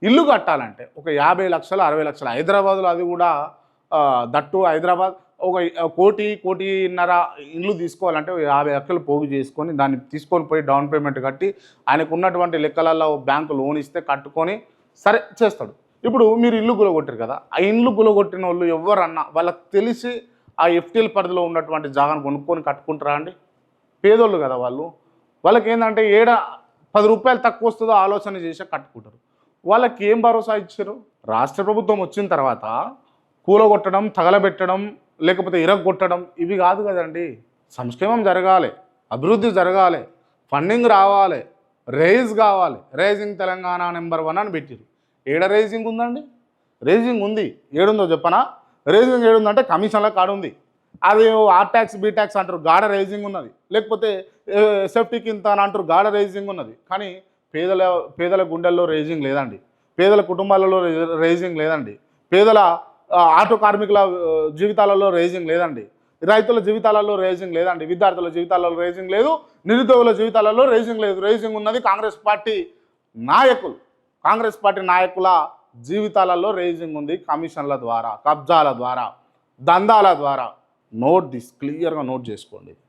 ఇల్లు కట్టాలంటే ఒక 50 లక్షలు 60 లక్షలు హైదరాబాద్లో, అది కూడా దట్టు హైదరాబాద్ ఒక 1.5 కోటి ఇల్లు తీసుకోవాలంటే 50 లక్షలు పోగు చేసుకొని దాన్ని తీసుకొని పోయి డౌన్ పేమెంట్ కట్టి ఆయనకు ఉన్నటువంటి లెక్కలలో బ్యాంకు లోన్ ఇస్తే కట్టుకొని సరే చేస్తాడు. ఇప్పుడు మీరు ఇల్లు గులగొట్టారు కదా, ఆ ఇల్లు గులగొట్టిన వాళ్ళు ఎవరన్నా వాళ్ళకి తెలిసి ఆ ఎఫ్టీఎల్ పరిధిలో ఉన్నటువంటి జాగాను కొనుక్కొని కట్టుకుంటారా అండి? పేదోళ్ళు కదా వాళ్ళు. వాళ్ళకి ఏంటంటే 10 రూపాయలు తక్కువ వస్తుందో ఆలోచన చేసి కట్టుకుంటారు. వాళ్ళకి ఏం భరోసా ఇచ్చారు? రాష్ట్ర ప్రభుత్వం వచ్చిన తర్వాత కూలగొట్టడం, తగలబెట్టడం, లేకపోతే ఇరగొట్టడం ఇవి కాదు కదండి. సంక్షేమం జరగాలి, అభివృద్ధి జరగాలి, ఫండింగ్ రావాలి, రైజ్ కావాలి. రైజింగ్ తెలంగాణ నెంబర్ 1 అని పెట్టారు. ఏడ రైజింగ్ ఉందండి? రైజింగ్ ఉంది. ఏడుందో చెప్పనా? రైజింగ్ ఏడుందంటే కమిషన్ల కాడ ఉంది. అది ఆర్ ట్యాక్స్ బీ ట్యాక్స్ అంటారు, గాఢ రైజింగ్ ఉన్నది. లేకపోతే సేఫ్టీకి ఇంత అని అంటారు, గాఢ రైజింగ్ ఉన్నది. కానీ పేదల గుండెల్లో రైజింగ్ లేదండి. పేదల కుటుంబాలలో రైజింగ్ లేదండి. పేదల ఆటో కార్మికుల జీవితాలలో రైజింగ్ లేదండి. రైతుల జీవితాలలో రైజింగ్ లేదండి. విద్యార్థుల జీవితాలలో రైజింగ్ లేదు. నిరుద్యోగుల జీవితాలలో రైజింగ్ లేదు. రైజింగ్ ఉన్నది కాంగ్రెస్ పార్టీ నాయకుల జీవితాలలో రైజింగ్ ఉంది. కమిషన్ల ద్వారా, కబ్జాల ద్వారా, దందాల ద్వారా. నోట్ దిస్, క్లియర్గా నోట్ చేసుకోండి.